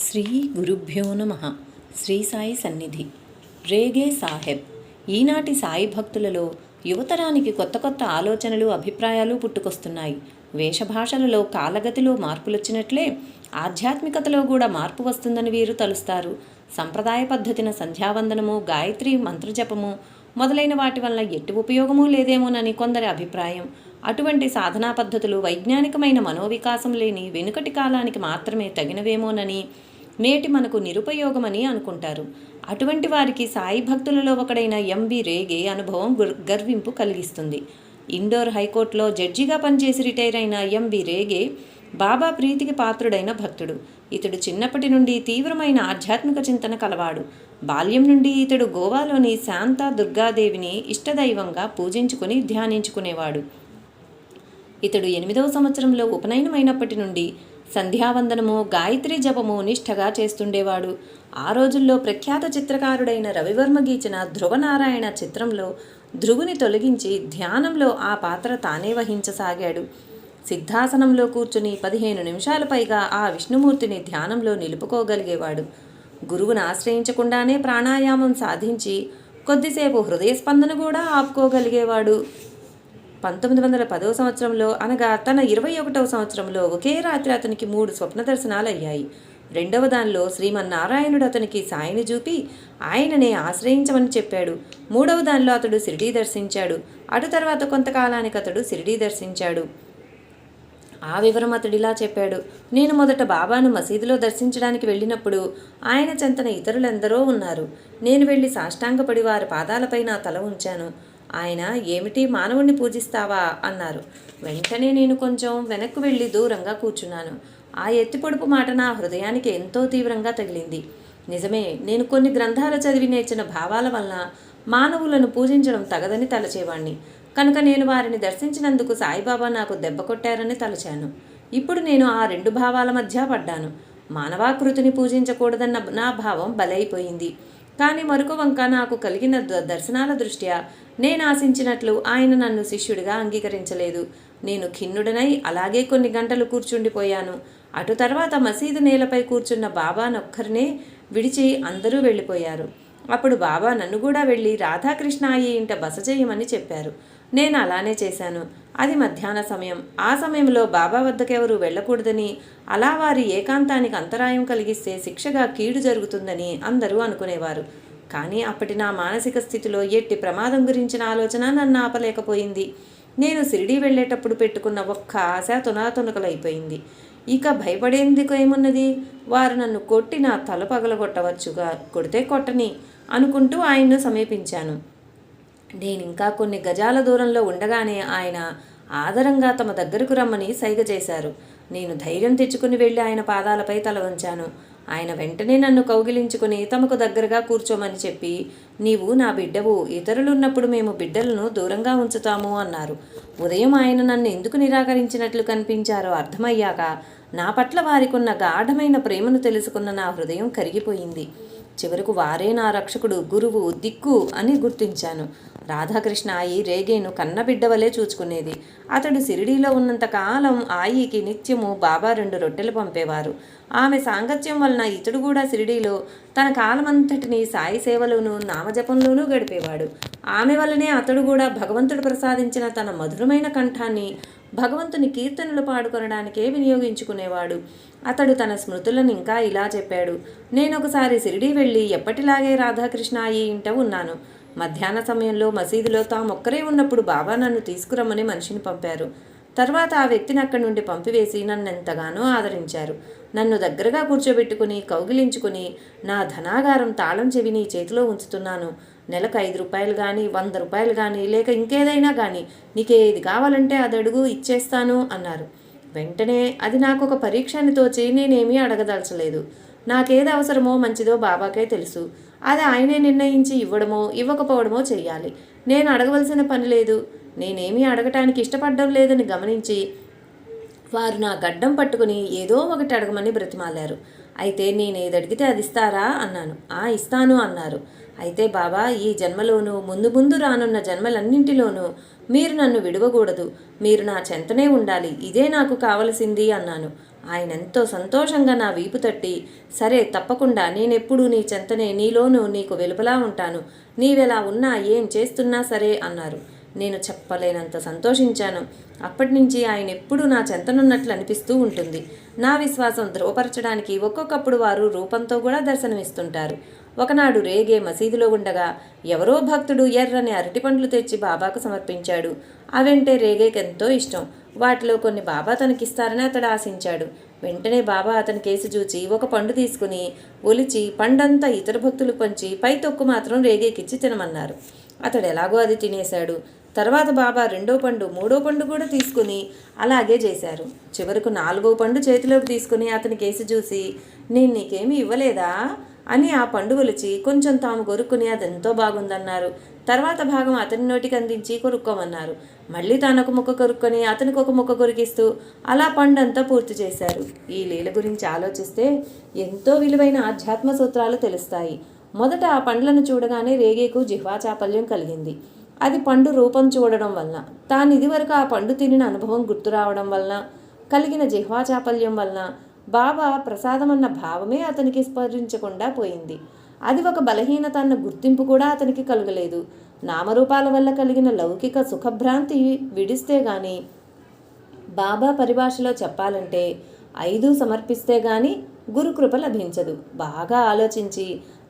శ్రీ గురుభ్యో నమ. శ్రీ సాయి సన్నిధి. రేగే సాహెబ్. ఈనాటి సాయి భక్తులలో యువతరానికి కొత్త కొత్త ఆలోచనలు, అభిప్రాయాలు పుట్టుకొస్తున్నాయి. వేషభాషలలో, కాలగతిలో మార్పులొచ్చినట్లే ఆధ్యాత్మికతలో కూడా మార్పు వస్తుందని వీరు తలుస్తారు. సంప్రదాయ పద్ధతిన సంధ్యావందనము, గాయత్రి మంత్రజపము మొదలైన వాటి వలన ఎట్టి ఉపయోగమూ లేదేమోనని కొందరి అభిప్రాయం. అటువంటి సాధనా పద్ధతులు వైజ్ఞానికమైన మనోవికాసం లేని వెనుకటి కాలానికి మాత్రమే తగినవేమోనని, నేటి మనకు నిరుపయోగమని అనుకుంటారు. అటువంటి వారికి సాయి భక్తులలో ఒకడైన ఎంబి రేగే అనుభవం గర్వింపు కలిగిస్తుంది. ఇండోర్ హైకోర్టులో జడ్జిగా పనిచేసి రిటైర్ అయిన ఎంబి రేగే బాబా ప్రీతికి పాత్రుడైన భక్తుడు. ఇతడు చిన్నప్పటి నుండి తీవ్రమైన ఆధ్యాత్మిక చింతన కలవాడు. బాల్యం నుండి ఇతడు గోవాలోని శాంత దుర్గాదేవిని ఇష్టదైవంగా పూజించుకుని ధ్యానించుకునేవాడు. ఇతడు 8వ సంవత్సరంలో ఉపనయనమైనప్పటి నుండి సంధ్యావందనము, గాయత్రి జపము నిష్ఠగా చేస్తుండేవాడు. ఆ రోజుల్లో ప్రఖ్యాత చిత్రకారుడైన రవివర్మ గీచిన ధ్రువనారాయణ చిత్రంలో ధ్రువుని తొలగించి ధ్యానంలో ఆ పాత్ర తానే వహించసాగాడు. సిద్ధాసనంలో కూర్చుని 15 నిమిషాల పైగా ఆ విష్ణుమూర్తిని ధ్యానంలో నిలుపుకోగలిగేవాడు. గురువును ఆశ్రయించకుండానే ప్రాణాయామం సాధించి కొద్దిసేపు హృదయ స్పందన కూడా ఆపుకోగలిగేవాడు. 1910వ సంవత్సరంలో, అనగా తన 21వ సంవత్సరంలో ఒకే రాత్రి అతనికి 3 స్వప్న దర్శనాలు అయ్యాయి. రెండవ దానిలో శ్రీమన్నారాయణుడు అతనికి సాయిని చూపి ఆయననే ఆశ్రయించమని చెప్పాడు. మూడవ దానిలో అతడు షిరిడీ దర్శించాడు. అటు తర్వాత కొంతకాలానికి అతడు షిరిడీ దర్శించాడు. ఆ వివరం అతడిలా చెప్పాడు: నేను మొదట బాబాను మసీదులో దర్శించడానికి వెళ్ళినప్పుడు ఆయన చెంతన ఇతరులెందరో ఉన్నారు. నేను వెళ్ళి సాష్టాంగపడి వారి పాదాలపై నా తల ఉంచాను. ఆయన, ఏమిటి, మానవుణ్ణి పూజిస్తావా అన్నారు. వెంటనే నేను కొంచెం వెనక్కు వెళ్ళి దూరంగా కూర్చున్నాను. ఆ ఎత్తిపొడుపు మాట నా హృదయానికి ఎంతో తీవ్రంగా తగిలింది. నిజమే, నేను కొన్ని గ్రంథాలు చదివి నేర్చిన భావాల వలన మానవులను పూజించడం తగదని తలచేవాణ్ణి. కనుక నేను వారిని దర్శించినందుకు సాయిబాబా నాకు దెబ్బ కొట్టారని తలచాను. ఇప్పుడు నేను ఆ 2 భావాల మధ్య పడ్డాను. మానవాకృతిని పూజించకూడదన్న నా భావం బలైపోయింది. కానీ మరొక వంక నాకు కలిగిన దర్శనాల దృష్ట్యా నేను ఆశించినట్లు ఆయన నన్ను శిష్యుడిగా అంగీకరించలేదు. నేను ఖిన్నుడనై అలాగే కొన్ని గంటలు కూర్చుండిపోయాను. అటు తర్వాత మసీదు నేలపై కూర్చున్న బాబానొక్కరినే విడిచి అందరూ వెళ్ళిపోయారు. అప్పుడు బాబా నన్ను కూడా వెళ్ళి రాధాకృష్ణ అయ్యి ఇంట బస చేయమని చెప్పారు. నేను అలానే చేశాను. అది మధ్యాహ్న సమయం. ఆ సమయంలో బాబా వద్దకెవరూ వెళ్ళకూడదని, అలా వారి ఏకాంతానికి అంతరాయం కలిగిస్తే శిక్షగా కీడు జరుగుతుందని అందరూ అనుకునేవారు. కానీ అప్పటి నా మానసిక స్థితిలో ఎట్టి ప్రమాదం గురించిన ఆలోచన నన్ను ఆపలేకపోయింది. నేను షిరిడీ వెళ్ళేటప్పుడు పెట్టుకున్న ఒక్క ఆశ తునాతునకలైపోయింది. ఇక భయపడేందుకు ఏమున్నది? వారు నన్ను కొట్టి నా తల పగలగొట్టవచ్చుగా, కొడితే కొట్టని అనుకుంటూ ఆయన్ను సమీపించాను. నేనింకా కొన్ని గజాల దూరంలో ఉండగానే ఆయన ఆదరంగా తమ దగ్గరకు రమ్మని సైగ చేశారు. నేను ధైర్యం తెచ్చుకుని వెళ్ళి ఆయన పాదాలపై తల వంచాను. ఆయన వెంటనే నన్ను కౌగిలించుకుని తమకు దగ్గరగా కూర్చోమని చెప్పి, నీవు నా బిడ్డవు, ఇతరులున్నప్పుడు మేము బిడ్డలను దూరంగా ఉంచుతాము అన్నారు. ఉదయం ఆయన నన్ను ఎందుకు నిరాకరించినట్లు కనిపించారో అర్థమయ్యాక నా పట్ల వారికున్న గాఢమైన ప్రేమను తెలుసుకున్న నా హృదయం కరిగిపోయింది. చివరకు వారే నా రక్షకుడు, గురువు, దిక్కు అని గుర్తించాను. రాధాకృష్ణ ఆయి రేగేను కన్నబిడ్డవలే చూచుకునేది. అతడు షిరిడీలో ఉన్నంత కాలం ఆయికి నిత్యము బాబా 2 రొట్టెలు పంపేవారు. ఆమె సాంగత్యం వలన ఇతడు కూడా షిరిడీలో తన కాలమంతటిని సాయి సేవలోనూ నామజపంలోనూ గడిపేవాడు. ఆమె వల్లనే అతడు కూడా భగవంతుడు ప్రసాదించిన తన మధురమైన కంఠాన్ని భగవంతుని కీర్తనలు పాడుకొనడానికే వినియోగించుకునేవాడు. అతడు తన స్మృతులను ఇంకా ఇలా చెప్పాడు: నేనొకసారి షిరిడీ వెళ్ళి ఎప్పటిలాగే రాధాకృష్ణ అయ్యి ఇంట ఉన్నాను. మధ్యాహ్న సమయంలో మసీదులో తామొక్కరే ఉన్నప్పుడు బాబా నన్ను తీసుకురమ్మని మనిషిని పంపారు. తర్వాత ఆ వ్యక్తిని అక్కడి నుండి పంపివేసి నన్నెంతగానో ఆదరించారు. నన్ను దగ్గరగా కూర్చోబెట్టుకుని కౌగిలించుకుని, నా ధనాగారం తాళం చెవి నీ చేతిలో ఉంచుతున్నాను. నెలకు 5 రూపాయలు కానీ, 100 రూపాయలు కానీ, లేక ఇంకేదైనా కానీ, నీకేది కావాలంటే అది అడుగు, ఇచ్చేస్తాను అన్నారు. వెంటనే అది నాకు ఒక పరీక్ష అని తోచి నేనేమీ అడగదలచలేదు. నాకేది అవసరమో మంచిదో బాబాకే తెలుసు. అది ఆయనే నిర్ణయించి ఇవ్వడమో ఇవ్వకపోవడమో చెయ్యాలి. నేను అడగవలసిన పని లేదు. నేనేమీ అడగటానికి ఇష్టపడడం లేదని గమనించి వారు నా గడ్డం పట్టుకుని ఏదో ఒకటి అడగమని బ్రతిమాలారు. అయితే నేనేది అడిగితే అది ఇస్తారా అన్నాను. ఇస్తాను అన్నారు. అయితే బాబా, ఈ జన్మలోనూ ముందు ముందు రానున్న జన్మలన్నింటిలోనూ మీరు నన్ను విడవకూడదు. మీరు నా చెంతనే ఉండాలి. ఇదే నాకు కావలసింది అన్నాను. ఆయన ఎంతో సంతోషంగా నా వీపు తట్టి, సరే తప్పకుండా నేనెప్పుడూ నీ చెంతనే, నీలోనూ నీకు వెలుపలా ఉంటాను, నీవెలా ఉన్నా ఏం చేస్తున్నా సరే అన్నారు. నేను చెప్పలేనంత సంతోషించాను. అప్పటి నుంచి ఆయన ఎప్పుడూ నా చెంతనున్నట్లు అనిపిస్తూ ఉంటుంది. నా విశ్వాసం ధృవపరచడానికి ఒక్కొక్కప్పుడు వారు రూపంతో కూడా దర్శనమిస్తుంటారు. ఒకనాడు రేగే మసీదులో ఉండగా ఎవరో భక్తుడు ఎర్రని అరటిపండ్లు తెచ్చి బాబాకు సమర్పించాడు. అవంటే రేగేకెంతో ఇష్టం. వాటిలో కొన్ని బాబా తనకిస్తారని అతడు ఆశించాడు. వెంటనే బాబా అతని కేసి చూచి ఒక పండు తీసుకుని ఒలిచి పండంతా ఇతర భక్తులు పంచి పై తొక్కు మాత్రం రేగేకిచ్చి తినమన్నారు. అతడు ఎలాగో అది తినేశాడు. తర్వాత బాబా రెండో పండు, మూడో పండు కూడా తీసుకుని అలాగే చేశారు. చివరకు నాలుగో పండు చేతిలోకి తీసుకుని అతని కేసి చూసి, నేను నీకేమీ ఇవ్వలేదా అని ఆ పండు ఒలిచి కొంచెం తాము కొరుక్కుని అదెంతో బాగుందన్నారు. తర్వాత భాగం అతని నోటికి అందించి కొరుక్కోమన్నారు. మళ్ళీ తానొక ముక్క కొరుక్కొని అతనికి ఒక ముక్క కొరికిస్తూ అలా పండంతా పూర్తి చేశారు. ఈ లీల గురించి ఆలోచిస్తే ఎంతో విలువైన ఆధ్యాత్మ సూత్రాలు తెలుస్తాయి. మొదట ఆ పండ్లను చూడగానే రేగేకు జిహ్వాచాపల్యం కలిగింది. అది పండు రూపం చూడడం వలన, తాను ఇదివరకు ఆ పండు తినిన అనుభవం గుర్తు రావడం వలన కలిగిన జిహ్వాచాపల్యం వలన బాబా ప్రసాదం అన్న భావమే అతనికి స్పరించకుండా పోయింది. అది ఒక బలహీనత అన్న గుర్తింపు కూడా అతనికి కలగలేదు. నామరూపాల వల్ల కలిగిన లౌకిక సుఖభ్రాంతి విడిస్తే గాని, బాబా పరిభాషలో చెప్పాలంటే 5 సమర్పిస్తే గాని గురుకృప లభించదు. బాగా ఆలోచించి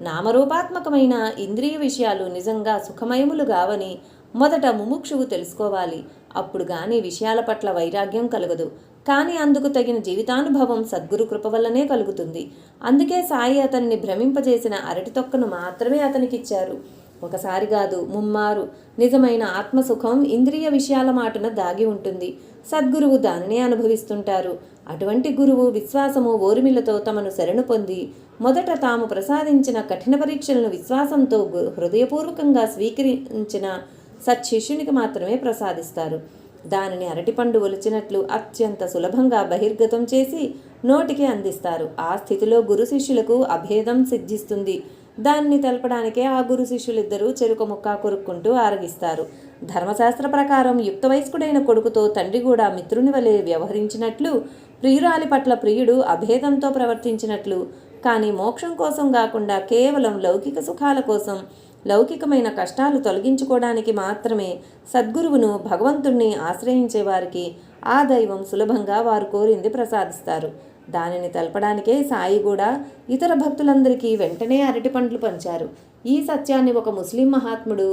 నామరూపాత్మకమైన ఇంద్రియ విషయాలు నిజంగా సుఖమయములు గావని మొదట ముముక్షువు తెలుసుకోవాలి. అప్పుడు గాని విషయాల పట్ల వైరాగ్యం కలగదు. కానీ అందుకు తగిన జీవితానుభవం సద్గురు కృప వల్లనే కలుగుతుంది. అందుకే సాయి అతన్ని భ్రమింపజేసిన అరటి తొక్కను మాత్రమే అతనికిచ్చారు. ఒకసారి కాదు, ముమ్మారు. నిజమైన ఆత్మసుఖం ఇంద్రియ విషయాల మాటున దాగి ఉంటుంది. సద్గురువు దానినే అనుభవిస్తుంటారు. అటువంటి గురువు విశ్వాసము ఓర్మిలతో తమను శరణు పొంది మొదట తాము ప్రసాదించిన కఠిన పరీక్షలను విశ్వాసంతో హృదయపూర్వకంగా స్వీకరించిన సత్శిష్యునికి మాత్రమే ప్రసాదిస్తారు. దానిని అరటిపండు ఒలిచినట్లు అత్యంత సులభంగా బహిర్గతం చేసి నోటికి అందిస్తారు. ఆ స్థితిలో గురు శిష్యులకు అభేదం సిద్ధిస్తుంది. దాన్ని తెలపడానికే ఆ గురు శిష్యులిద్దరూ చెరుకు ముక్క కొరుక్కుంటూ ఆరగిస్తారు. ధర్మశాస్త్ర ప్రకారం యుక్త వయస్కుడైన కొడుకుతో తండ్రి కూడా మిత్రుని వలె వ్యవహరించినట్లు, ప్రియురాలి పట్ల ప్రియుడు అభేదంతో ప్రవర్తించినట్లు, కానీ మోక్షం కోసం కాకుండా కేవలం లౌకిక సుఖాల కోసం, లౌకికమైన కష్టాలు తొలగించుకోవడానికి మాత్రమే సద్గురువును, భగవంతుణ్ణి ఆశ్రయించే వారికి ఆ దైవం సులభంగా వారు కోరింది ప్రసాదిస్తారు. దానిని తెలపడానికే సాయి కూడా ఇతర భక్తులందరికీ వెంటనే అరటిపండ్లు పంచారు. ఈ సత్యాన్ని ఒక ముస్లిం మహాత్ముడు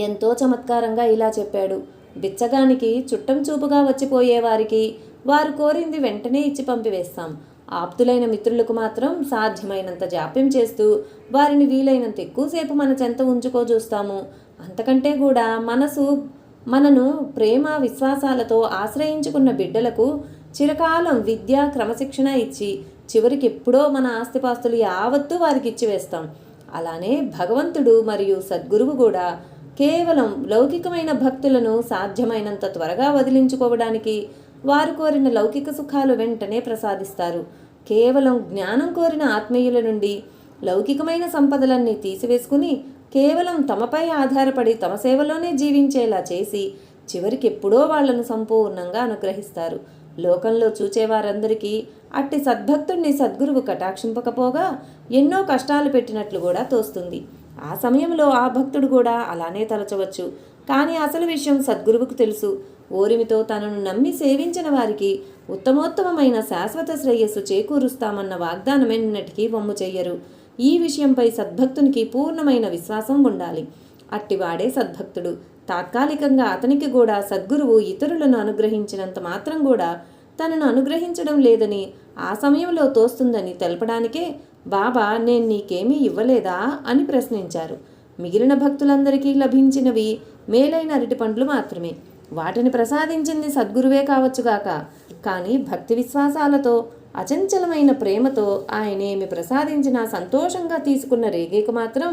ఎంతో చమత్కారంగా ఇలా చెప్పాడు: బిచ్చగానికి చుట్టం చూపుగా వచ్చిపోయేవారికి వారు కోరింది వెంటనే ఇచ్చి పంపివేస్తాం. ఆప్తులైన మిత్రులకు మాత్రం సాధ్యమైనంత జాప్యం చేస్తూ వారిని వీలైనంత ఎక్కువసేపు మన చెంత ఉంచుకో చూస్తాము. అంతకంటే కూడా మనను ప్రేమ విశ్వాసాలతో ఆశ్రయించుకున్న బిడ్డలకు చిరకాలం విద్య క్రమశిక్షణ ఇచ్చి చివరికి ఎప్పుడో మన ఆస్తిపాస్తులు యావత్తూ వారికి ఇచ్చివేస్తాం. అలానే భగవంతుడు మరియు సద్గురువు కూడా కేవలం లౌకికమైన భక్తులను సాధ్యమైనంత త్వరగా వదిలించుకోవడానికి వారు కోరిన లౌకిక సుఖాలు వెంటనే ప్రసాదిస్తారు. కేవలం జ్ఞానం కోరిన ఆత్మీయుల నుండి లౌకికమైన సంపదలన్నీ తీసివేసుకుని కేవలం తమపై ఆధారపడి తమ సేవలోనే జీవించేలా చేసి చివరికి ఎప్పుడో వాళ్లను సంపూర్ణంగా అనుగ్రహిస్తారు. లోకంలో చూచేవారందరికీ అట్టి సద్భక్తుణ్ణి సద్గురువు కటాక్షింపకపోగా ఎన్నో కష్టాలు పెట్టినట్లు కూడా తోస్తుంది. ఆ సమయంలో ఆ భక్తుడు కూడా అలానే తలచవచ్చు. కానీ అసలు విషయం సద్గురువుకు తెలుసు. ఓరిమితో తనను నమ్మి సేవించిన వారికి ఉత్తమోత్తమైన శాశ్వత శ్రేయస్సు చేకూరుస్తామన్న వాగ్దానమెన్నటికీ వమ్ము చెయ్యరు. ఈ విషయంపై సద్భక్తునికి పూర్ణమైన విశ్వాసం ఉండాలి. అట్టివాడే సద్భక్తుడు. తాత్కాలికంగా అతనికి కూడా సద్గురువు ఇతరులను అనుగ్రహించినంత మాత్రం కూడా తనను అనుగ్రహించడం లేదని ఆ సమయంలో తోస్తుందని తెలపడానికే బాబా నేను నీకేమీ ఇవ్వలేదా అని ప్రశ్నించారు. మిగిలిన భక్తులందరికీ లభించినవి మేలైన అరటి పండ్లు మాత్రమే. వాటిని ప్రసాదించింది సద్గురువే కావచ్చుగాక, కానీ భక్తి విశ్వాసాలతో అచంచలమైన ప్రేమతో ఆయనేమి ప్రసాదించినా సంతోషంగా తీసుకున్న రేగేకు మాత్రం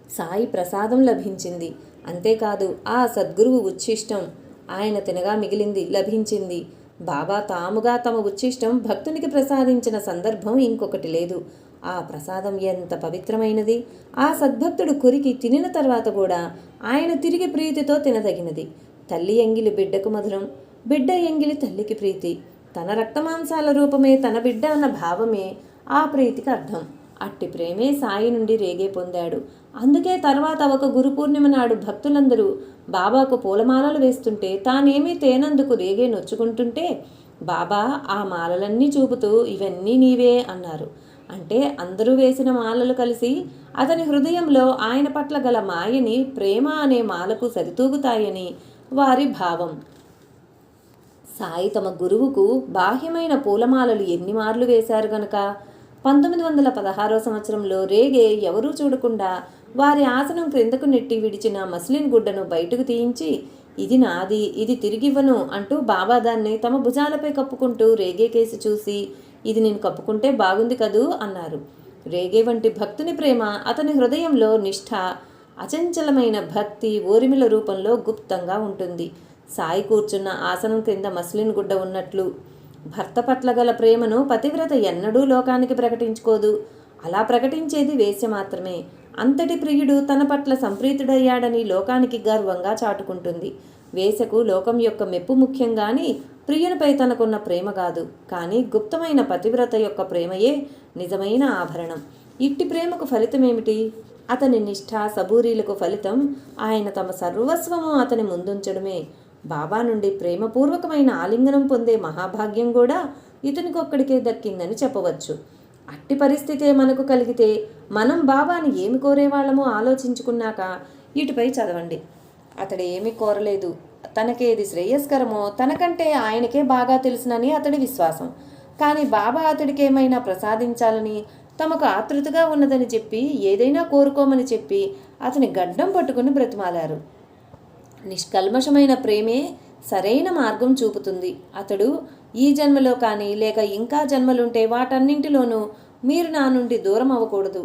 సాయి ప్రసాదం లభించింది. అంతేకాదు ఆ సద్గురువు ఉచ్ఛిష్టం ఆయన తినగా మిగిలింది లభించింది. బాబా తాముగా తమ ఉచ్ఛిష్టం భక్తునికి ప్రసాదించిన సందర్భం ఇంకొకటి లేదు. ఆ ప్రసాదం ఎంత పవిత్రమైనది! ఆ సద్భక్తుడు కొరికి తినిన తర్వాత కూడా ఆయన తిరిగి ప్రీతితో తినదగినది. తల్లి ఎంగిలి బిడ్డకు మధురం, బిడ్డ ఎంగిలి తల్లికి ప్రీతి. తన రక్తమాంసాల రూపమే తన బిడ్డ అన్న భావమే ఆ ప్రీతికి అర్థం. అట్టి ప్రేమే సాయి నుండి రేగే పొందాడు. అందుకే తర్వాత ఒక గురు పూర్ణిమ నాడు భక్తులందరూ బాబాకు పూలమాలలు వేస్తుంటే తానేమీ తేనందుకు రేగే నొచ్చుకుంటుంటే బాబా ఆ మాలలన్నీ చూపుతూ ఇవన్నీ నీవే అన్నారు. అంటే అందరూ వేసిన మాలలు కలిసి అతని హృదయంలో ఆయన పట్ల గల మాయని ప్రేమ అనే మాలకు సరితూగుతాయని వారి భావం. సాయి తమ గురువుకు బాహ్యమైన పూలమాలలు ఎన్ని మార్లు వేశారు గనక 1916 సంవత్సరంలో రేగే ఎవరూ చూడకుండా వారి ఆసనం క్రిందకు నెట్టి విడిచిన మస్లిన్ గుడ్డను బయటకు తీయించి ఇది నాది, ఇది తిరిగివ్వను అంటూ బాబా దాన్ని తమ భుజాలపై కప్పుకుంటూ రేగే కేసి చూసి ఇది నేను కప్పుకుంటే బాగుంది కదూ అన్నారు. రేగే వంటి భక్తుని ప్రేమ అతని హృదయంలో నిష్ఠ, అచంచలమైన భక్తి ఓరిమిల రూపంలో గుప్తంగా ఉంటుంది. సాయి కూర్చున్న ఆసనం క్రింద మస్లిన్ గుడ్డ ఉన్నట్లు భర్త పట్ల గల ప్రేమను పతివ్రత ఎన్నడూ లోకానికి ప్రకటించుకోదు. అలా ప్రకటించేది వేశ్య మాత్రమే. అంతటి ప్రియుడు తన పట్ల సంప్రీతుడయ్యాడని లోకానికి గర్వంగా చాటుకుంటుంది. వేశ్యకు లోకం యొక్క మెప్పు ముఖ్యం గాని ప్రియునిపై తనకున్న ప్రేమ కాదు. కానీ గుప్తమైన పతివ్రత యొక్క ప్రేమయే నిజమైన ఆభరణం. ఇట్టి ప్రేమకు ఫలితమేమిటి? అతని నిష్ఠ సబూరీలకు ఫలితం ఆయన తమ సర్వస్వము అతని ముందుంచడమే. బాబా నుండి ప్రేమపూర్వకమైన ఆలింగనం పొందే మహాభాగ్యం కూడా ఇతనికొక్కడికే దక్కిందని చెప్పవచ్చు. అట్టి పరిస్థితే మనకు కలిగితే మనం బాబాని ఏమి కోరేవాళ్ళమో ఆలోచించుకున్నాక ఇటుపై చదవండి. అతడు ఏమీ కోరలేదు. తనకేది శ్రేయస్కరమో తనకంటే ఆయనకే బాగా తెలుసునని అతడి విశ్వాసం. కానీ బాబా అతడికి ఏమైనా ప్రసాదించాలని తమకు ఆతృతగా ఉన్నదని చెప్పి ఏదైనా కోరుకోమని చెప్పి అతని గడ్డం పట్టుకుని బ్రతిమాలారు. నిష్కల్మషమైన ప్రేమే సరైన మార్గం చూపుతుంది. అతడు ఈ జన్మలో కానీ లేక ఇంకా జన్మలుంటే వాటన్నింటిలోనూ మీరు నా నుండి దూరం అవ్వకూడదు,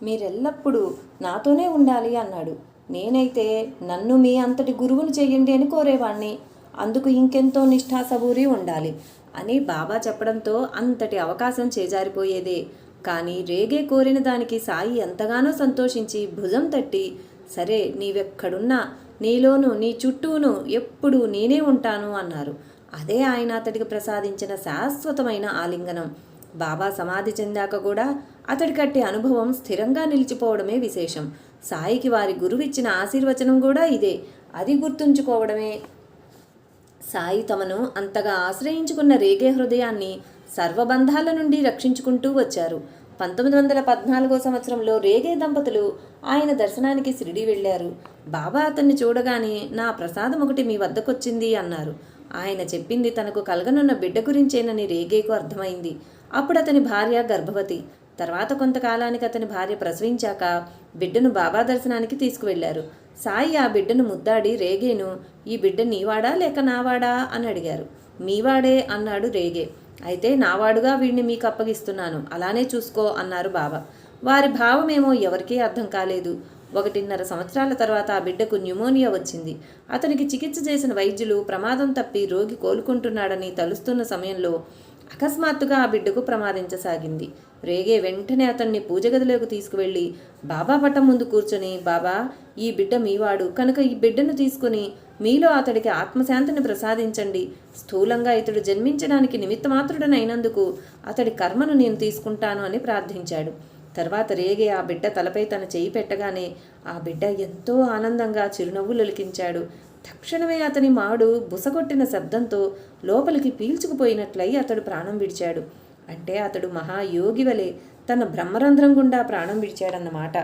మీరెల్లప్పుడూ నాతోనే ఉండాలి అన్నాడు. నేనైతే నన్ను మీ అంతటి గురువును చెయ్యండి అని కోరేవాణ్ణి. అందుకు ఇంకెంతో నిష్ఠా సబూరి ఉండాలి అని బాబా చెప్పడంతో అంతటి అవకాశం చేజారిపోయేదే. కానీ రేగే కోరిన దానికి సాయి ఎంతగానో సంతోషించి భుజం తట్టి సరే నీవెక్కడున్నా నీలోనూ నీ చుట్టూను ఎప్పుడూ నేనే ఉంటాను అన్నారు. అదే ఆయన అతడికి ప్రసాదించిన శాశ్వతమైన ఆలింగనం. బాబా సమాధి చెందాక కూడా అతడి కట్టి అనుభవం స్థిరంగా నిలిచిపోవడమే విశేషం. సాయికి వారి గురువిచ్చిన ఆశీర్వచనం కూడా ఇదే. అది గుర్తుంచుకోవడమే. సాయి తమను అంతగా ఆశ్రయించుకున్న రేగే హృదయాన్ని సర్వబంధాల నుండి రక్షించుకుంటూ వచ్చారు. 1914 సంవత్సరంలో రేగే దంపతులు ఆయన దర్శనానికి షిరిడీ వెళ్ళారు. బాబా అతన్ని చూడగానే నా ప్రసాదం ఒకటి మీ వద్దకొచ్చింది అన్నారు. ఆయన చెప్పింది తనకు కలగనున్న బిడ్డ గురించేనని రేగేకు అర్థమైంది. అప్పుడు అతని భార్య గర్భవతి. తర్వాత కొంతకాలానికి అతని భార్య ప్రసవించాక బిడ్డను బాబా దర్శనానికి తీసుకువెళ్లారు. సాయి ఆ బిడ్డను ముద్దాడి రేగేను ఈ బిడ్డ నీవాడా లేక నావాడా అని అడిగారు. మీవాడే అన్నాడు రేగే. అయితే నావాడుగా వీడిని మీకు అప్పగిస్తున్నాను, అలానే చూసుకో అన్నారు బాబా. వారి భావమేమో ఎవరికీ అర్థం కాలేదు. 1.5 సంవత్సరాల తర్వాత ఆ బిడ్డకు న్యూమోనియా వచ్చింది. అతనికి చికిత్స చేసిన వైద్యులు ప్రమాదం తప్పి రోగి కోలుకుంటున్నాడని తలుస్తున్న సమయంలో అకస్మాత్తుగా ఆ బిడ్డకు ప్రమాదించసాగింది. రేగే వెంటనే అతన్ని పూజగదిలోకి తీసుకువెళ్ళి బాబా పట్టం ముందు కూర్చొని బాబా ఈ బిడ్డ మీవాడు కనుక ఈ బిడ్డను తీసుకుని మీలో అతడికి ఆత్మశాంతిని ప్రసాదించండి. స్థూలంగా ఇతడు జన్మించడానికి నిమిత్తమాత్రుడనైనందుకు అతడి కర్మను నేను తీసుకుంటాను అని ప్రార్థించాడు. తర్వాత రేగే ఆ బిడ్డ తలపై తన చేయి పెట్టగానే ఆ బిడ్డ ఎంతో ఆనందంగా చిరునవ్వులొలికించాడు. తక్షణమే అతని మాడు బుసగొట్టిన శబ్దంతో లోపలికి పీల్చుకుపోయినట్లయి అతడు ప్రాణం విడిచాడు. అంటే అతడు మహాయోగి వలె తన బ్రహ్మరంధ్రం గుండా ప్రాణం విడిచాడన్నమాట.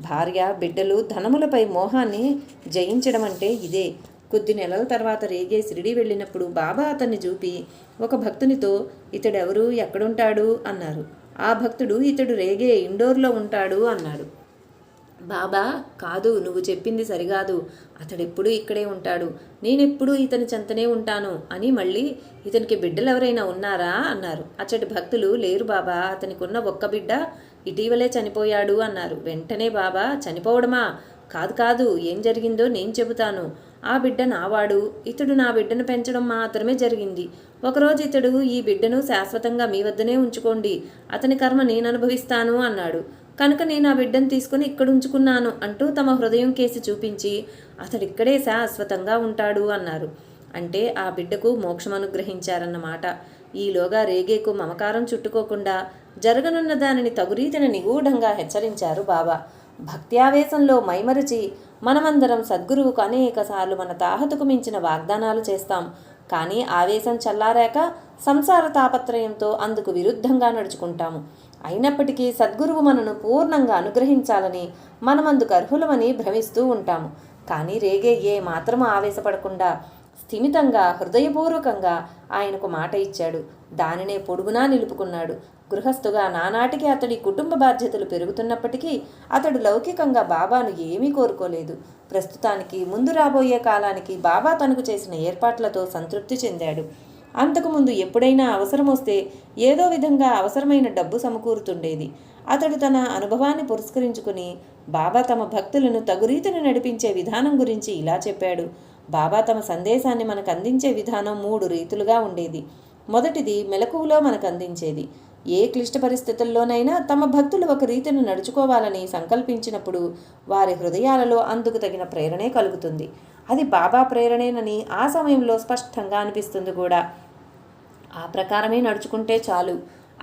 భార్య బిడ్డలు ధనములపై మోహాన్ని జయించడం అంటే ఇదే. కొద్ది నెలల తర్వాత రేగే షిరిడీ వెళ్ళినప్పుడు బాబా అతన్ని చూపి ఒక భక్తునితో ఇతడెవరు, ఎక్కడుంటాడు అన్నారు. ఆ భక్తుడు ఇతడు రేగే ఇండోర్లో ఉంటాడు అన్నాడు. బాబా కాదు, నువ్వు చెప్పింది సరికాదు, అతడెప్పుడూ ఇక్కడే ఉంటాడు, నేనెప్పుడూ ఇతని చెంతనే ఉంటాను అని మళ్ళీ ఇతనికి బిడ్డలెవరైనా ఉన్నారా అన్నారు. అచ్చటి భక్తులు లేరు బాబా, అతనికి ఉన్న ఒక్క బిడ్డ ఇటీవలే చనిపోయాడు అన్నారు. వెంటనే బాబా చనిపోవడమా? కాదు కాదు, ఏం జరిగిందో నేను చెబుతాను. ఆ బిడ్డ నావాడు, ఇతడు నా బిడ్డను పెంచడం మాత్రమే జరిగింది. ఒకరోజు ఇతడు ఈ బిడ్డను శాశ్వతంగా మీ వద్దనే ఉంచుకోండి, అతని కర్మ నేను అనుభవిస్తాను అన్నాడు. కనుక నేను ఆ బిడ్డను తీసుకుని ఇక్కడ ఉంచుకున్నాను అంటూ తమ హృదయం కేసి చూపించి అతడిక్కడే శాశ్వతంగా ఉంటాడు అన్నారు. అంటే ఆ బిడ్డకు మోక్షం అనుగ్రహించారన్నమాట. ఈలోగా రేగేకు మమకారం చుట్టుకోకుండా జరగనున్న దానిని తగురీతిన నిగూఢంగా హెచ్చరించారు బాబా. భక్త్యావేశంలో మైమరిచి మనమందరం సద్గురువుకు అనేకసార్లు మన తాహతుకు మించిన వాగ్దానాలు చేస్తాం. కానీ ఆవేశం చల్లారాక సంసార తాపత్రయంతో అందుకు విరుద్ధంగా నడుచుకుంటాము. అయినప్పటికీ సద్గురువు మనను పూర్ణంగా అనుగ్రహించాలని మనమందుకు అర్హులమని భ్రమిస్తూ ఉంటాము. కానీ రేగే ఏ మాత్రము ఆవేశపడకుండా స్థిమితంగా హృదయపూర్వకంగా ఆయనకు మాట ఇచ్చాడు. దానినే పొడుగునా నిలుపుకున్నాడు. గృహస్థుగా నానాటికి అతడి కుటుంబ బాధ్యతలు పెరుగుతున్నప్పటికీ అతడు లౌకికంగా బాబాను ఏమీ కోరుకోలేదు. ప్రస్తుతానికి ముందు రాబోయే కాలానికి బాబా తనకు చేసిన ఏర్పాట్లతో సంతృప్తి చెందాడు. అంతకుముందు ఎప్పుడైనా అవసరం వస్తే ఏదో విధంగా అవసరమైన డబ్బు సమకూరుతుండేది. అతడు తన అనుభవాన్ని పురస్కరించుకుని బాబా తమ భక్తులను తగురీతిని నడిపించే విధానం గురించి ఇలా చెప్పాడు. బాబా తమ సందేశాన్ని మనకు అందించే విధానం 3 రీతులుగా ఉండేది. మొదటిది మెలకువలో మనకు అందించేది. ఏ క్లిష్ట పరిస్థితుల్లోనైనా తమ భక్తులు ఒక రీతిని నడుచుకోవాలని సంకల్పించినప్పుడు వారి హృదయాలలో అందుకు తగిన ప్రేరణే కలుగుతుంది. అది బాబా ప్రేరణేనని ఆ సమయంలో స్పష్టంగా అనిపిస్తుంది కూడా. ఆ ప్రకారమే నడుచుకుంటే చాలు.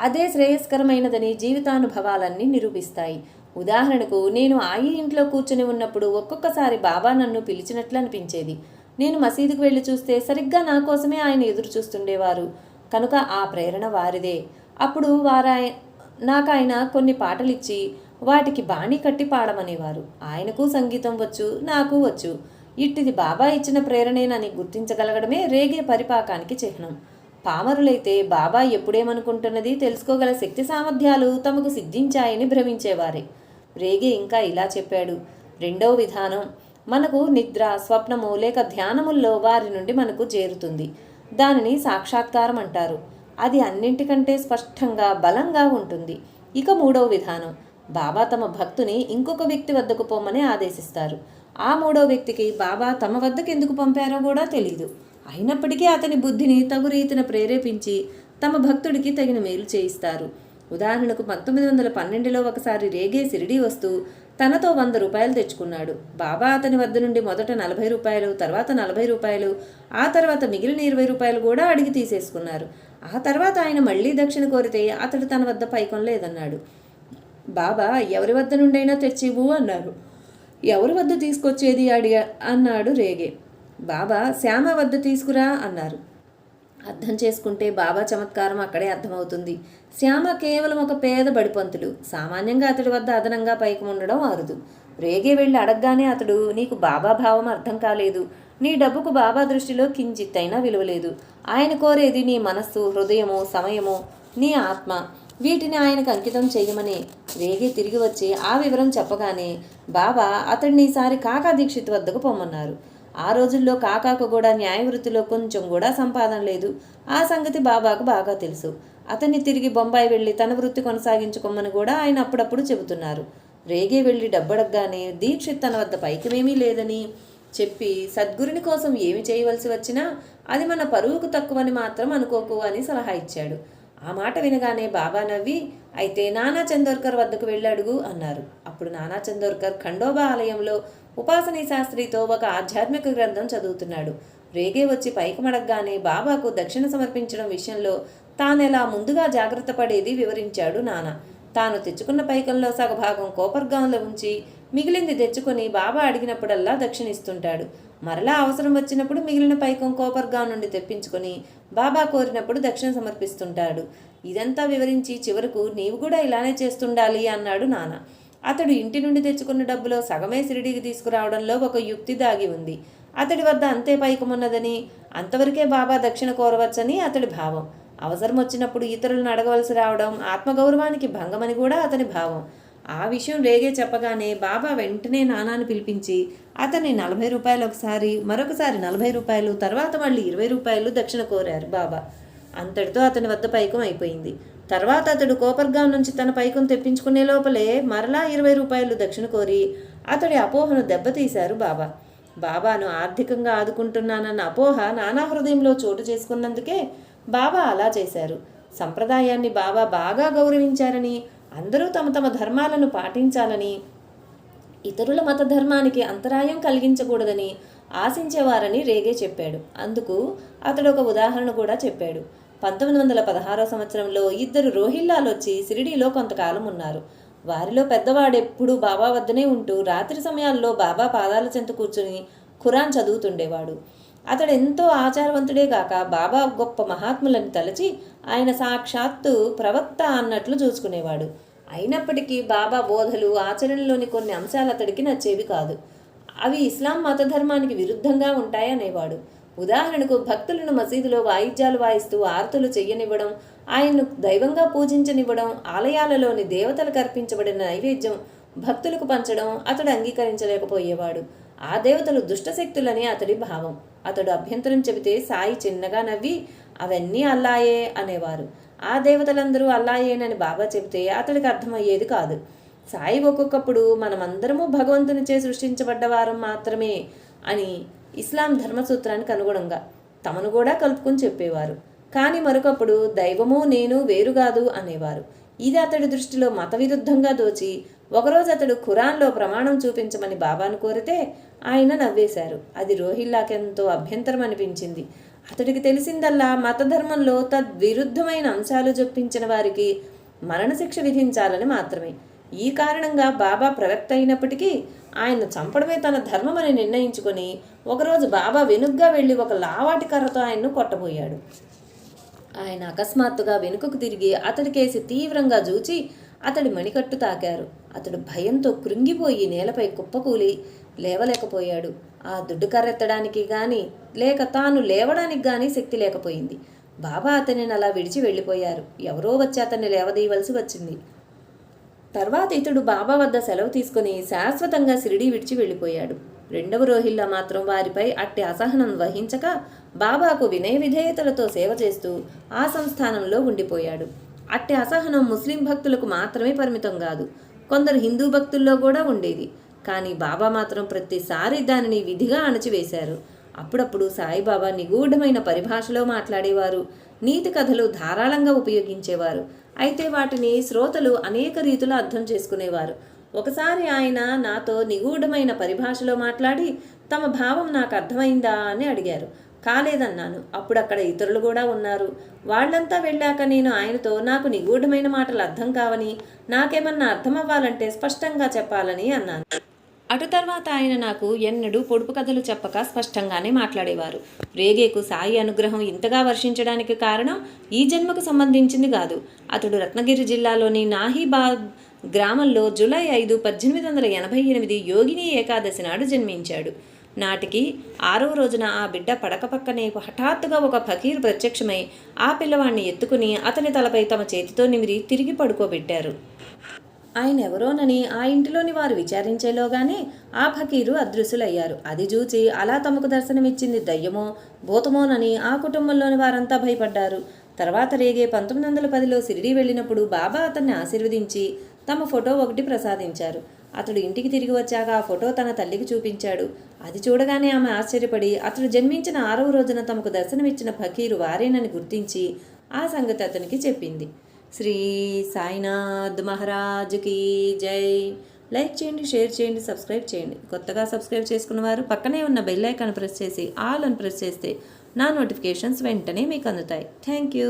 అదే శ్రేయస్కరమైనదని జీవితానుభవాలన్నీ నిరూపిస్తాయి. ఉదాహరణకు, నేను ఈ ఇంట్లో కూర్చుని ఉన్నప్పుడు ఒక్కొక్కసారి బాబా నన్ను పిలిచినట్లు అనిపించేది. నేను మసీదుకు వెళ్ళి చూస్తే సరిగ్గా నా కోసమే ఆయన ఎదురు చూస్తుండేవారు. కనుక ఆ ప్రేరణ వారిదే. అప్పుడు నాకు ఆయన కొన్ని పాటలిచ్చి వాటికి బాణీ కట్టి పాడమనేవారు. ఆయనకు సంగీతం వచ్చు, నాకు వచ్చు. ఇట్టిది బాబా ఇచ్చిన ప్రేరణేనని గుర్తించగలగడమే రేగే పరిపాకానికి చిహ్నం. పామరులైతే బాబా ఎప్పుడేమనుకుంటున్నది తెలుసుకోగల శక్తి సామర్థ్యాలు తమకు సిద్ధించాయని భ్రమించేవారే. రేగే ఇంకా ఇలా చెప్పాడు. రెండవ విధానం, మనకు నిద్ర, స్వప్నము లేక ధ్యానముల్లో వారి నుండి మనకు చేరుతుంది. దానిని సాక్షాత్కారం అంటారు. అది అన్నింటికంటే స్పష్టంగా బలంగా ఉంటుంది. ఇక మూడవ విధానం, బాబా తమ భక్తుని ఇంకొక వ్యక్తి వద్దకు పొమ్మని ఆదేశిస్తారు. ఆ మూడవ వ్యక్తికి బాబా తమ వద్దకు ఎందుకు పంపారో కూడా తెలీదు. అయినప్పటికీ అతని బుద్ధిని తగు రీతిన ప్రేరేపించి తమ భక్తుడికి తగిన మేలు చేయిస్తారు. ఉదాహరణకు 1912లో ఒకసారి రేగే షిరిడీ వస్తూ తనతో 100 రూపాయలు తెచ్చుకున్నాడు. బాబా అతని వద్ద నుండి మొదట 40 రూపాయలు, తర్వాత 40 రూపాయలు, ఆ తర్వాత మిగిలిన 20 రూపాయలు కూడా అడిగి తీసేసుకున్నారు. ఆ తర్వాత ఆయన మళ్లీ దక్షిణ కోరితే అతడు తన వద్ద పైకం లేదన్నాడు. బాబా ఎవరి వద్ద నుండైనా తెచ్చివు అన్నారు. ఎవరి వద్ద తీసుకొచ్చేది అన్నాడు రేగే. బాబా శ్యామ వద్ద తీసుకురా అన్నారు. అర్థం చేసుకుంటే బాబా చమత్కారం అక్కడే అర్థమవుతుంది. శ్యామ కేవలం ఒక పేద బడిపంతులు. సామాన్యంగా అతడి వద్ద అదనంగా పైకి ఉండడం అరుదు. రేగే వెళ్ళి అడగగానే అతడు, నీకు బాబా భావం అర్థం కాలేదు. నీ డబ్బుకు బాబా దృష్టిలో కించిత్తైనా విలువలేదు. ఆయన కోరేది నీ మనస్సు, హృదయము, సమయము, నీ ఆత్మ. వీటిని ఆయనకు అంకితం చేయమని రేగే తిరిగి వచ్చి ఆ వివరం చెప్పగానే బాబా అతడిని ఈసారి కాకా దీక్షిత్ వద్దకు పొమ్మన్నారు. ఆ రోజుల్లో కాకాకు కూడా న్యాయవృత్తిలో కొంచెం కూడా సంపాదన లేదు. ఆ సంగతి బాబాకు బాగా తెలుసు. అతన్ని తిరిగి బొంబాయి వెళ్ళి తన వృత్తి కొనసాగించుకోమని కూడా ఆయన అప్పుడప్పుడు చెబుతున్నారు. రేగే వెళ్ళి డబ్బడగ్గానే దీక్షిత్ తన వద్ద పైకమేమీ లేదని చెప్పి సద్గురుని కోసం ఏమి చేయవలసి వచ్చినా అది మన పరువుకు తక్కువని మాత్రం అనుకోకు అని సలహా ఇచ్చాడు. ఆ మాట వినగానే బాబా నవ్వి, అయితే నానా చందోర్కర్ వద్దకు వెళ్ళడుగు అన్నారు. అప్పుడు నానా చందోర్కర్ ఖండోబా ఆలయంలో ఉపాసనీ శాస్త్రితో ఒక ఆధ్యాత్మిక గ్రంథం చదువుతున్నాడు. రేగే వచ్చి పైకమడగ్గానే బాబాకు దక్షిణ సమర్పించడం విషయంలో తానెలా ముందుగా జాగ్రత్త పడేది వివరించాడు నాన్న. తాను తెచ్చుకున్న పైకంలో సగభాగం కోపర్గాంలో ఉంచి మిగిలింది తెచ్చుకొని బాబా అడిగినప్పుడల్లా దక్షిణిస్తుంటాడు. మరలా అవసరం వచ్చినప్పుడు మిగిలిన పైకం కోపర్గాం నుండి తెప్పించుకొని బాబా కోరినప్పుడు దక్షిణ సమర్పిస్తుంటాడు. ఇదంతా వివరించి చివరకు నీవు కూడా ఇలానే చేస్తుండాలి అన్నాడు నాన్న. అతడు ఇంటి నుండి తెచ్చుకున్న డబ్బులో సగమే షిరిడీకి తీసుకురావడంలో ఒక యుక్తి దాగి ఉంది. అతడి వద్ద అంతే పైకమున్నదని, అంతవరకే బాబా దక్షిణ కోరవచ్చని అతడి భావం. అవసరం వచ్చినప్పుడు ఇతరులను అడగవలసి రావడం ఆత్మగౌరవానికి భంగమని కూడా అతని భావం. ఆ విషయం రేగే చెప్పగానే బాబా వెంటనే నానాను పిలిపించి అతన్ని 40 రూపాయలు ఒకసారి, మరొకసారి 40 రూపాయలు, తర్వాత మళ్ళీ 20 రూపాయలు దక్షిణ కోరారు బాబా. అంతటితో అతని వద్ద పైకం అయిపోయింది. తర్వాత అతడు కోపర్గాం నుంచి తన పైకం తెప్పించుకునే లోపలే మరలా 20 రూపాయలు దక్షిణ కోరి అతడి అపోహను దెబ్బతీశారు బాబా. బాబాను ఆర్థికంగా ఆదుకుంటున్నానన్న అపోహ నానా హృదయంలో చోటు చేసుకున్నందుకే బాబా అలా చేశారు. సంప్రదాయాన్ని బాబా బాగా గౌరవించారని, అందరూ తమ తమ ధర్మాలను పాటించాలని, ఇతరుల మత ధర్మానికి అంతరాయం కలిగించకూడదని ఆశించేవారని రేగే చెప్పాడు. అందుకు అతడు ఒక ఉదాహరణ కూడా చెప్పాడు. 1916 సంవత్సరంలో 2 రోహిల్లాలు వచ్చి షిరిడీలో కొంతకాలం ఉన్నారు. వారిలో పెద్దవాడెప్పుడూ బాబా వద్దనే ఉంటూ రాత్రి సమయాల్లో బాబా పాదాల చెంత కూర్చుని ఖురాన్ చదువుతుండేవాడు. అతడు ఎంతో ఆచారవంతుడే కాక బాబా గొప్ప మహాత్ములని తలచి ఆయన సాక్షాత్తు ప్రవక్త అన్నట్లు చూసుకునేవాడు. అయినప్పటికీ బాబా బోధలు, ఆచరణలోని కొన్ని అంశాలు అతడికి నచ్చేవి కాదు. అవి ఇస్లాం మతధర్మానికి విరుద్ధంగా ఉంటాయనేవాడు. ఉదాహరణకు భక్తులను మసీదులో వాయిద్యాలు వాయిస్తూ ఆరతులు చెయ్యనివ్వడం, ఆయన్ను దైవంగా పూజించనివ్వడం, ఆలయాలలోని దేవతలకు అర్పించబడిన నైవేద్యం భక్తులకు పంచడం అతడు అంగీకరించలేకపోయేవాడు. ఆ దేవతలు దుష్టశక్తులని అతడి భావం. అతడు అభ్యంతరం చెబితే సాయి చిన్నగా నవ్వి అవన్నీ అల్లాయే అనేవారు. ఆ దేవతలందరూ అల్లాయేనని బాబా చెబితే అతడికి అర్థమయ్యేది కాదు. సాయి ఒక్కొక్కప్పుడు మనమందరము భగవంతునిచే సృష్టించబడ్డవారం మాత్రమే అని ఇస్లాం ధర్మసూత్రానికి అనుగుణంగా తమను కూడా కలుపుకొని చెప్పేవారు. కానీ మరొకప్పుడు దైవము నేను వేరుగాదు అనేవారు. ఇది అతడి దృష్టిలో మత విరుద్ధంగా దోచి ఒకరోజు అతడు ఖురాన్లో ప్రమాణం చూపించమని బాబాను కోరితే ఆయన నవ్వేశారు. అది రోహిల్లాకెంతో అభ్యంతరం అనిపించింది. అతడికి తెలిసిందల్లా మతధర్మంలో తద్విరుద్ధమైన అంశాలు జొప్పించిన వారికి మరణశిక్ష విధించాలని మాత్రమే. ఈ కారణంగా బాబా ప్రవక్త అయినప్పటికీ ఆయన్ను చంపడమే తన ధర్మమని నిర్ణయించుకొని ఒకరోజు బాబా వెనుగ్గా వెళ్ళి ఒక లావాటి కర్రతో ఆయన్ను కొట్టబోయాడు. ఆయన అకస్మాత్తుగా వెనుకకు తిరిగి అతడికేసి తీవ్రంగా జూచి అతడి మణికట్టు తాకారు. అతడు భయంతో కృంగిపోయి నేలపై కుప్పకూలి లేవలేకపోయాడు. ఆ దుడ్డు కర్రెత్తడానికి గాని లేక తాను లేవడానికి గాని శక్తి లేకపోయింది. బాబా అతనిని అలా విడిచి వెళ్ళిపోయారు. ఎవరో వచ్చి అతన్ని లేవదీయవలసి వచ్చింది. తర్వాత ఇతడు బాబా వద్ద సెలవు తీసుకుని శాశ్వతంగా షిరిడీ విడిచి వెళ్ళిపోయాడు. 2వ రోహిల్లా మాత్రం వారిపై అట్టి అసహనం వహించక బాబాకు వినయ విధేయతలతో సేవ చేస్తూ ఆ సంస్థానంలో ఉండిపోయాడు. అట్టి అసహనం ముస్లిం భక్తులకు మాత్రమే పరిమితం కాదు, కొందరు హిందూ భక్తుల్లో కూడా ఉండేది. కానీ బాబా మాత్రం ప్రతిసారి దానిని విధిగా అణచివేశారు. అప్పుడప్పుడు సాయిబాబా నిగూఢమైన పరిభాషలో మాట్లాడేవారు. నీతి కథలు ధారాళంగా ఉపయోగించేవారు. అయితే వాటిని శ్రోతలు అనేక రీతులు అర్థం చేసుకునేవారు. ఒకసారి ఆయన నాతో నిగూఢమైన పరిభాషలో మాట్లాడి తమ భావం నాకు అర్థమైందా అని అడిగారు. కాలేదన్నాను. అప్పుడు అక్కడ ఇతరులు కూడా ఉన్నారు. వాళ్ళంతా వెళ్ళాక నేను ఆయనతో నాకు నిగూఢమైన మాటలు అర్థం కావని, నాకేమన్నా అర్థమవ్వాలంటే స్పష్టంగా చెప్పాలని అన్నాను. అటు తర్వాత ఆయన నాకు ఎన్నడూ పొడుపు కథలు చెప్పక స్పష్టంగానే మాట్లాడేవారు. రేగేకు సాయి అనుగ్రహం ఇంతగా వర్షించడానికి కారణం ఈ జన్మకు సంబంధించింది కాదు. అతడు రత్నగిరి జిల్లాలోని నాహీబాద్ గ్రామంలో జూలై 5, 1888 యోగిని ఏకాదశి నాడు జన్మించాడు. నాటికి 6వ రోజున ఆ బిడ్డ పడక పక్కనే హఠాత్తుగా ఒక ఫకీరు ప్రత్యక్షమై ఆ పిల్లవాడిని ఎత్తుకుని అతని తలపై తమ చేతితో నిమిరి తిరిగి పడుకోబెట్టారు. ఆయన ఎవరోనని ఆ ఇంటిలోని వారు విచారించేలోగానే ఆ ఫకీరు అదృశ్యులయ్యారు. అది చూచి అలా తమకు దర్శనమిచ్చింది దయ్యమో భూతమోనని ఆ కుటుంబంలోని వారంతా భయపడ్డారు. తర్వాత రేగే 1910లో షిరిడీ వెళ్ళినప్పుడు బాబా అతన్ని ఆశీర్వదించి తమ ఫోటో ఒకటి ప్రసాదించారు. అతడు ఇంటికి తిరిగి వచ్చాక ఆ ఫోటో తన తల్లికి చూపించాడు. అది చూడగానే ఆమె ఆశ్చర్యపడి అతడు జన్మించిన 6వ రోజున తమకు దర్శనమిచ్చిన ఫకీరు వారేనని గుర్తించి ఆ సంగతి అతనికి చెప్పింది. శ్రీ సాయినాథ్ మహారాజుకి జై. లైక్ చేయండి, షేర్ చేయండి, సబ్స్క్రైబ్ చేయండి. కొత్తగా సబ్స్క్రైబ్ చేసుకున్న వారు పక్కనే ఉన్న బెల్ ఐకాన్ ప్రెస్ చేసి ఆల్ అని ప్రెస్ చేస్తే నా నోటిఫికేషన్స్ వెంటనే మీకు అందుతాయి. Thank you.